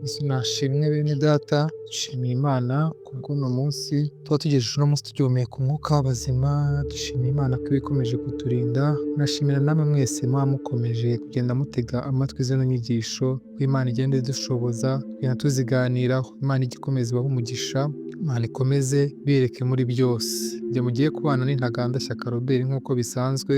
Yesu nashimwe bene data, dushimiye Imana kubw'uno munsi tuba tugejeje uno munsi tugihumeka umwuka w'abazima, dushimiye Imana ko iba ikomeje kuturinda, tunashimira namwe mwese muba mukomeje kugenda mutega amatwi zino nyigisho, ko Imana igenda idushoboza, tugenda tuziganiraho, Imana ijya ikomeza ibahe umugisha, Imana ikomeze ibereke muri byose. Igihe mugiye kubana n'Intaganda Shyaka Robert nk'uko bisanzwe,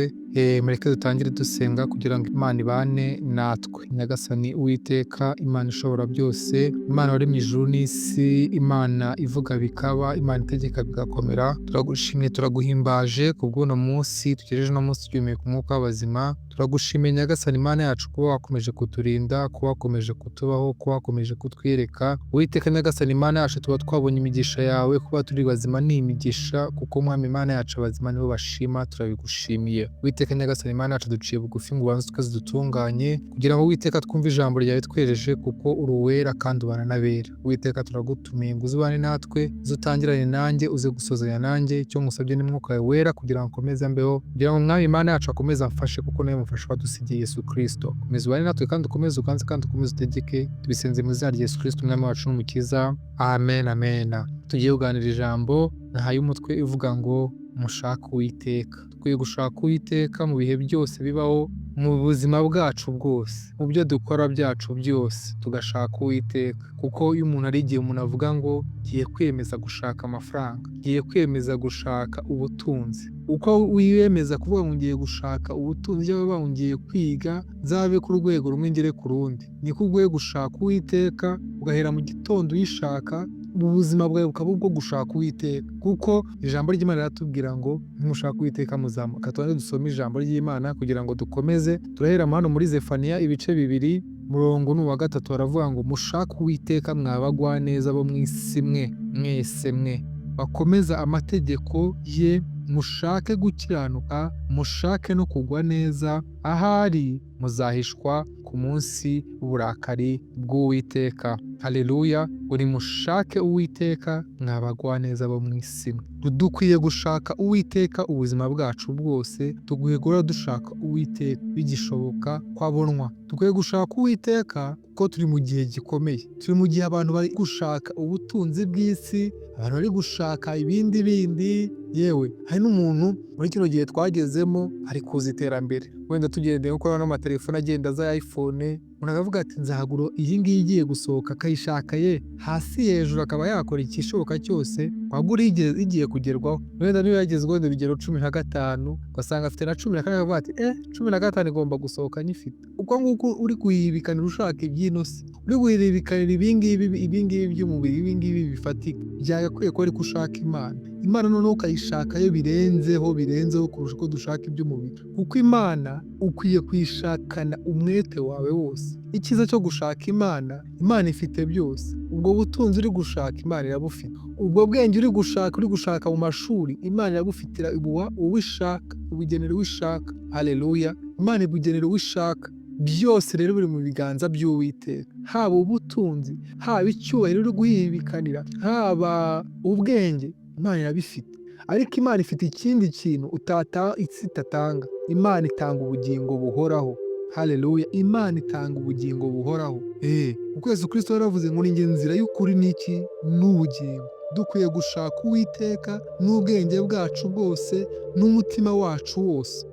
mureke dutangire dusenga kugira ngo Imana ibane natwe. Nyagasani Uwiteka, Imana ishobora byose, Imana waremye ijuru n'isi, Imana ivuga bikaba, Imana itegeka bigakomera, turagushimye turaguhimbaje kubw'uno munsi tugejeje uno munsi tugihumeka umwuka w'abazima, turagushimiye Nyagasani Imana yacu kuba wakomeje kuturinda, kuba wakomeje kutubaho, kuba wakomeje kutwiyereka. Uwiteka Nyagasani Imana yacu tuba twabonye imigisha yawe, kuba turi bazima ni imigisha, kuko Mwami Imana yacu abazima nibo bashima, turabigushimiye. Uwiteka Nyagasani Imana yacu duciye bugufi ngo ubanze twese dutunganye, kugira ngo Uwiteka twumve ijambo ryawe twejeje, kuko uri uwera kandi ubana n'abera. Uwiteka turagutumiye ngo uze ubane natwe, uze utangirane nanjye, uze gusozanya nanjye, icyo ngusabye ni Mwuka wawe wera kugira ngo akomeze ambeho, kugira ngo Mwami Imana yacu akomeze amfashe, kuko nawe mufasha wadusigiye Yesu Kristo. Komeza ubane natwe kandi ukomeze uganze kandi ukomeze utegeke, tubisenze mu izina rya Yesu Kristo umwami wacu n'umukiza. Amen, amen. Tugiye kuganira ijambo nahaye umutwe ivuga ngo mushake Uwiteka. Dukwiye gushaka Uwiteka mu bihe byose bibaho, mu buzima bwacu bwose, mu byo dukora byacu byose tugashaka Uwiteka, kuko iyo umuntu ari igihe umuntu avuga ngo ngiye kwiyemeza gushaka amafaranga, ngiye kwiyemeza gushaka ubutunzi, uko wiyemeza kuvuga ngo ngiye gushaka ubutunzi cyangwa ngo ngiye kwiga nzabe ku rwego rumwe ngere ku rundi, niko ugiye gushaka Uwiteka, ugahera mu gitondo uyishaka, ubuzima bwawe bukaba ubwo gushaka Uwiteka, kuko ijambo ry'Imana riratubwira ngo nimushaka Uwiteka muzamuka. Tubanze dusome ijambo ry'Imana kugira ngo dukomeze. Turahera hano muri Zefaniya ibice 2 murongo n'uwa 3 baravuga ngo mushake Uwiteka mwabagwaneza bo mu isi mwe mwese mwe, bakomeza amategeko ye, mushake gukiranuka, mushake no kugwa neza, ahari muzahishwa ku munsi w'uburakari bw'Uwiteka. Haleluya! Uri mushake Uwiteka mwabagwaneza bo mu isi mwe. Dukwiye gushaka Uwiteka ubuzima bwacu bwose, dukwiye guhora dushaka Uwiteka bigishoboka kwabonwa. Dukwiye gushaka Uwiteka kuko turi mu gihe gikomeye, turi mu gihe abantu bari gushaka ubutunzi bw'isi, abantu bari gushaka ibindi, yewe hari n'umuntu muri kino gihe twagezemo ari kuza iterambere, wenda tugendeye nko n'amatelefone agenda za iPhone, umuntu akavuga ati nzagura iyi ngiyi igiye gusohoka, akayishaka ye hasi hejuru, akaba yakora ikishoboka cyose wagura igiye kugerwaho. Wenda niyo yagezweho urugero 15, ugasanga afite na 14, akavuga ati 15 igomba gusohoka nyifite. Uko nguko uri kuyibikanira ushaka iby'ino si, uri kuyibikanira ibingibi by'umubiri, ibingibi bifatika, byagakwiye ko ariko ushaka Imana. Imana noneho ukayishakayo birenzeho kurusha uko dushaka iby'umubiri, kuko Imana ukwiye kuyishakana umwete wawe wose. Icyiza cyo gushaka Imana, Imana ifite byose. Ubwo butunzi uri gushaka Imana irabufite, ubwo bwenge uri gushaka mu mashuri Imana irabufitira uwishaka, ubugenera uwishaka. Haleluya! Imana ibugenera uwishaka. Byose rero biri mu biganza by'Uwiteka, haba ubutunzi, haba icyubahiro uri guhibikanira, haba ubwenge, Imana irabifite. Ariko Imana ifite ikindi kintu isi itatanga. Imana itanga ubugingo buhoraho. Haleluya! Imana itanga ubugingo buhoraho. Kuko Yesu Kristo yaravuze ngo ni njye nzira y'ukuri n'iki n'ubugingo. Dukwiye gushaka Uwiteka n'ubwenge bwacu bwose n'umutima wacu wose.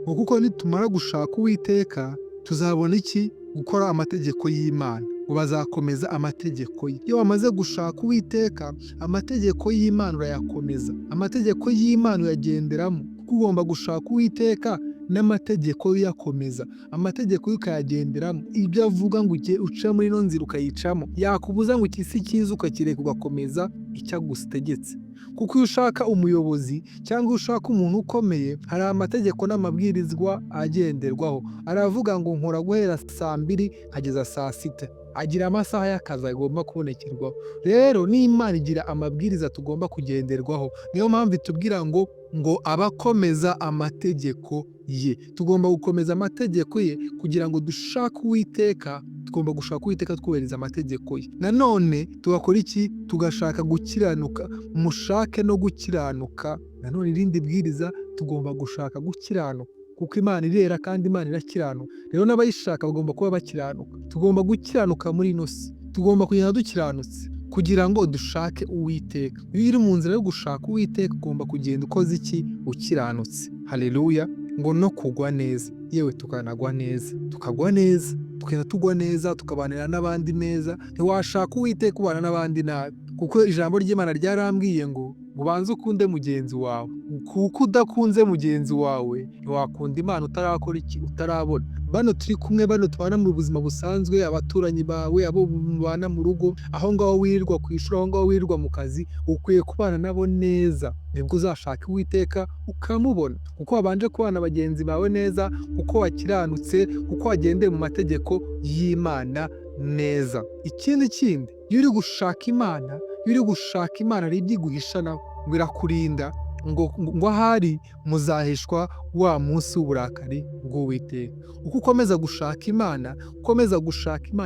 Kuko nitumara gushaka Uwiteka tuzabona iki? Gukora amategeko y'Imana, ngo bazakomeza amategeko ye. Iyo wamaze gushaka Uwiteka, amategeko y'Imana urayakomeza, amategeko y'Imana uyagenderamo, kuko ugomba gushaka Uwiteka n'amategeko uyakomeza, amategeko ukayagenderamo. Ibyo avuga ngo ujye uca muri ino nzira ukayicamo, yakubuza ngo iki si cyiza ukakireka ugakomeza icyo agutegetse. Kuko iyo ushaka umuyobozi cyangwa iyo ushaka umuntu ukomeye, hari amategeko n'amabwirizwa agenderwaho. Aravuga ngo nkora guhera 2:00 nkageza 6:00, agira amasaha y'akazi agomba kubonekerwaho. Rero n'Imana igira amabwiriza tugomba kugenderwaho. Niyo mpamvu itubwira ngo abakomeza amategeko ye. Tugomba gukomeza amategeko ye kugira ngo dushake Uwiteka. Tugomba gushaka Uwiteka twubahiriza amategeko ye. Nanone tugakora iki? Tugashaka gukiranuka. Mushake no gukiranuka. Nanone irindi bwiriza, tugomba gushaka gukiranuka, kuko Imana irera kandi Imana irakiranuka. Rero n'abayishaka bagomba kuba bakiranuka. Tugomba gukiranuka muri ino si. tugomba kugenda dukiranutse kugira ngo dushake Uwiteka. Iyo uri mu nzira yo gushaka Uwiteka ugomba kugenda ukoze iki? Ukiranutse. Haleluya. Ngo no kugwa neza, yewe tukanagwa neza, tukagwa neza, tukagenda tugwa neza, tukabanira n'abandi neza. Ntiwashaka Uwiteka ubana n'abandi nabi, kuko ijambo ry'Imana ryarambwiye ngo ubanze ukunde mugenzi wawe, kuko udakunze mugenzi wawe ntiwakunda Imana utarakora iki? Utarabona. Bano turi kumwe, bano tubana mu buzima busanzwe, abaturanyi bawe, abo mubana mu rugo, aho ngaho wirirwa ku ishuri, aho ngaho wirirwa mu kazi, ukwiye kubana nabo neza, nibwo uzashaka Uwiteka ukamubona, kuko wabanje kubana bagenzi bawe neza, kuko wakiranutse, kuko wagendeye mu mategeko y'Imana neza. Ikindi iyo uri gushaka Imana, hari ibyo iguhisha nawe, ngo irakurinda, ngo ahari muzahishwa wa munsi w'uburakari bw'Uwiteka. Uko ukomeza gushaka Imana,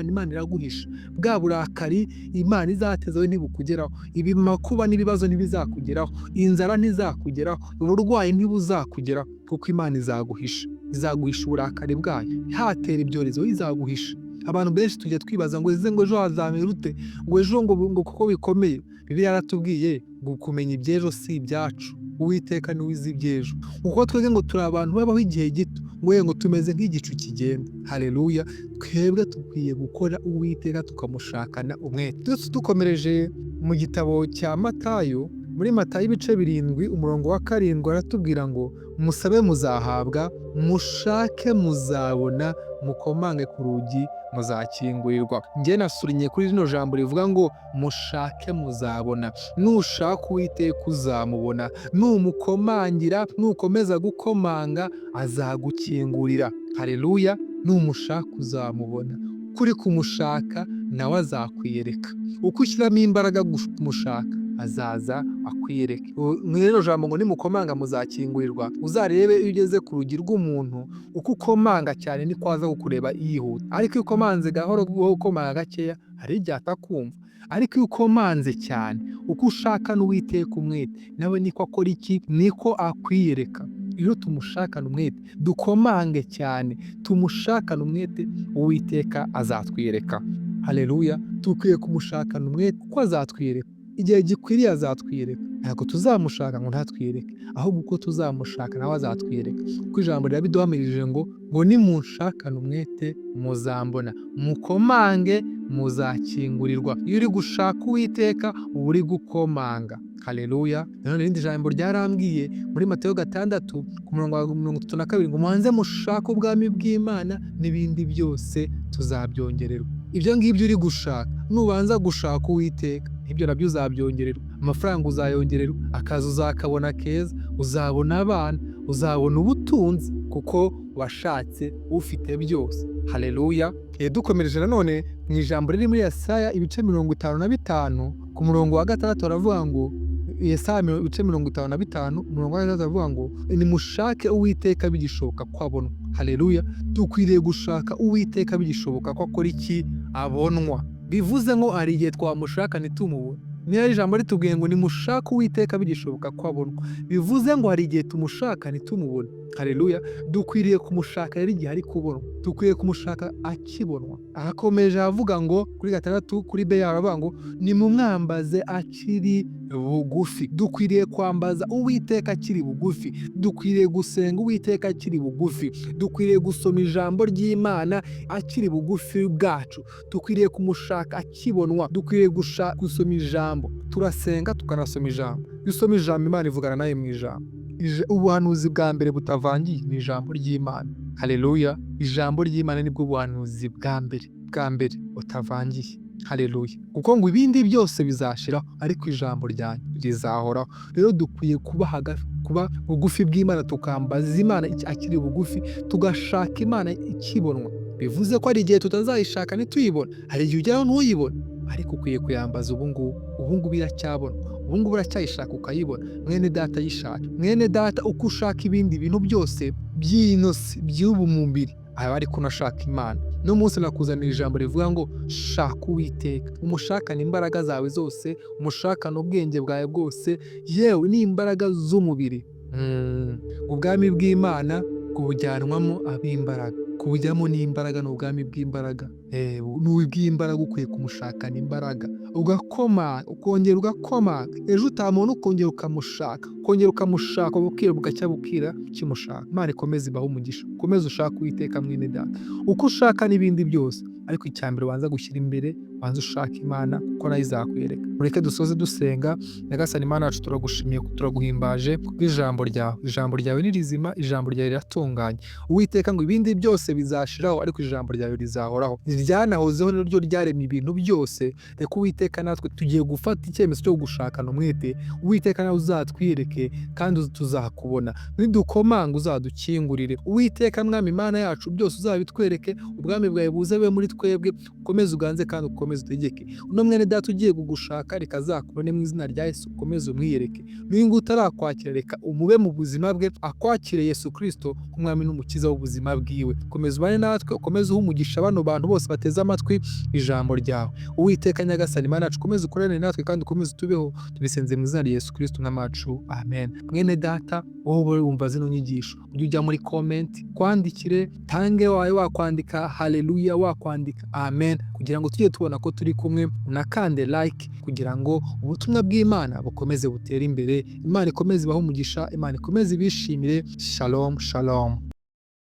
Imana iraguhisha. Bwa burakari Imana izatezaho ntibukugeraho, makuba n'ibibazo ntibizakugeraho, inzara ntizakugeraho, uburwayi ntibuzakugeraho, kuko Imana izaguhisha uburakari bwayo. Hatera ibyorezo izaguhisha. Abantu benshi tujya twibaza ngo ejo hazamera ute, ngo ejo ngo kuko bikomeye. Bibiliya yaratubwiye ngo kumenya iby'ejo si ibyacu, Uwiteka niwe uzi iby'ejo. Kuko twebwe ngo turi abantu babaho igihe gito, ngo tumeze nk'igicu kigenda. Haleluya. Twebwe dukwiye gukora Uwiteka tukamushakana umwete. Dukomereje mu gitabo cya Matayo, muri Matayo ibice 7 umurongo wa 7 aratubwira ngo musabe muzahabwa, mushake muzabona, mukomange ku rugi muzakingurirwa. Njye nasurinye kuri rino jambo rivuga ngo mushake muzabona. Nushaka Uwiteka uzamubona, numukomangira, nukomeza gukomanga azagukingurira. Haleluya. Numushaka uzamubona, kuri kumushaka nawe azakwiyereka. Uko ushyiramo imbaraga kumushaka azaza akwiyereke. Rero jambo ngo nimukomanga muzakingurirwa. Uzarebe iyo ugeze ku rugi rw'umuntu, uko ukomanga cyane niko aza kukureba yihuta, ariko iyo ukomanze gahoro, ukomanga gakeya, hari igihe atakumva. Ariko iyo ukomanze cyane, uko ushaka n'Uwiteka umwete, nawe niko akora iki? Niko akwiyereka. Iyo tumushakana umwete, dukomange cyane, tumushakana umwete, Uwiteka azatwiyereka. Haleluya. Dukwiye kumushakana umwete kuko azatwiyereka. Igihe gikwiriye azatwiyereka. Ntabwo tuzamushaka ngo ntatwiyereke, ahubwo uko tuzamushaka nawe azatwiyereka. Kuko ijambo rirabiduhamirije ngo nimunshakana umwete muzambona, mukomange muzakingurirwa. Iyo uri gushaka Uwiteka uba uri gukomanga. Haleluya. Nanone irindi jambo ryarambwiye muri Matayo 6 ku murongo wa 32 ngo mubanze mushake ubwami bw'Imana n'ibindi byose tuzabyongererwa. Ibyo ngibyo uri gushaka, nubanza gushaka Uwiteka, ibyo nabyo uzabyongererwa. Amafaranga uzayongererwa, akazi uzakabona keza, uzabona abana, uzabona ubutunzi, kuko washatse ufite byose. Haleluya. Dukomereje nanone mu ijambo riri muri Yesaya ibice 55 ku murongo wa 6 baravuga ngo, Yesaya ibice 55 umurongo wa 6 baravuga ngo nimushake Uwiteka bigishoboka ko abonwa. Haleluya. Dukwiriye gushaka Uwiteka bigishoboka ko akora iki? Abonwa. Bivuze ngo hari igihe twamushaka ntitumubone. Niyo ijambo ritubwiye ngo nimushake Uwiteka bigishoboka ko abonwa, bivuze ngo hari igihe tumushaka ntitumubone. Haleluya. Dukwiriye kumushaka rero igihe ari kubonwa, dukwiye kumushaka akibonwa. Akomeje avuga ngo kuri 6 kuri B aravuga ngo nimumwambaze akiri bugufi. Dukwiriye kwambaza Uwiteka akiri bugufi, dukwiriye gusenga Uwiteka akiri bugufi, dukwiriye gusoma ijambo ry'Imana akiri bugufi bwacu, dukwiriye kumushaka akibonwa, dukwiriye gusoma ijambo, turasenga tukanasoma ijambo. Usoma ijambo Imana ivugana nawe mu ijambo. Ubuhanuzi bwa mbere butavangiye ni ijambo ry'Imana. Haleluya. Ijambo ry'Imana nibwo buhanuzi bwa mbere butavangiye. Haleluya. Kuko ngo ibindi byose bizashiraho, ariko ijambo ryanyu rizahoraho. Rero dukwiye kuba bugufi bw'Imana, tukambaza Imana akiri bugufi, tugashaka Imana ikibonwa. Bivuze ko hari igihe tutazayishaka ntituyibona, hari igihe ujyaho ntuyibone, ariko ukwiye kuyambaza ubungubu iracyabonwa, ubungubu uracyayishaka ukayibona. Mwene data yishaka, mwene data uko ushaka ibindi bintu byose by'inosi by'ubu mubiri, aba ari kunashaka Imana. No munsi nakuzanira ijambo rivuga ngo shaka Uwiteka, umushakane imbaraga zawe zose, umushakane ubwenge bwawe bwose, yewe n'imbaraga z'umubiri. Ubwami bw'Imana kubujyanwamo ab'imbaraga, kubujyamo n'imbaraga, ni ubwami bw'imbaraga. N'ubw'imbaraga ukwiye kumushakana imbaraga, ukongera ugakomanga, ejo utamubona ukongera ukamushaka, bukira bugacya bukira ukimushaka. Imana ikomeze ibahe umugisha, ukomeze ushake Uwiteka mwene data, uko ushaka n'ibindi byose, ariko icya mbere ubanza gushyira imbere, ubanza ushaka Imana kuko nayo izakwereka. Mureke dusoze dusenga. Nyagasani Imana yacu, turagushimiye, turaguhimbaje kubw'ijambo ryawe. Ijambo ryawe ni rizima, ijambo ryawe riratunganye. Uwiteka ngo ibindi byose bizashiraho, ariko ijambo ryawe rizahoraho. Iryanahozeho ni ryo ryaremye ibintu byose. Reka Uwiteka natwe tugiye gufata icyemezo cyo gushakana umwete. Uwiteka nawe uzatwiyereke kandi tuzakubona. Nidukomanga uzadukingurire. Uwiteka Mwami Imana yacu, byose uzabitwereke, ubwami bwawe buze bube muri twebwe, ukomeze uganze kandi ukomeze utegeke. Uno mwene data ugiye kugushaka, reka azakubone mu izina rya Yesu, ukomeze umwiyereke. N'uyu utarakwakira, reka umube mu buzima bwe, akwakire Yesu Kristo nk'umwami n'umukiza w'ubuzima bwiwe. Komeza ubane natwe, ukomeze uhe umugisha bano bantu bose bateze amatwi ijambo ryawe. Uwiteka Nyagasani Imana yacu, ukomeze ukorane natwe kandi ukomeze utubeho, tubisenze mu izina rya Yesu Kristo umwami wacu, amen. Mwene data, wowe wumva zino nyigisho, ujye ujya muri comment, kwandikire, tange wawe wakwandika haleluya, wakwandika amen, kugira ngo tujye tubona ko turi kumwe, unakande like kugira ngo ubutumwa bw'Imana bukomeze butere imbere. Imana ikomeze ibahe umugisha, Imana ikomeze ibishimire. Shalom shalom.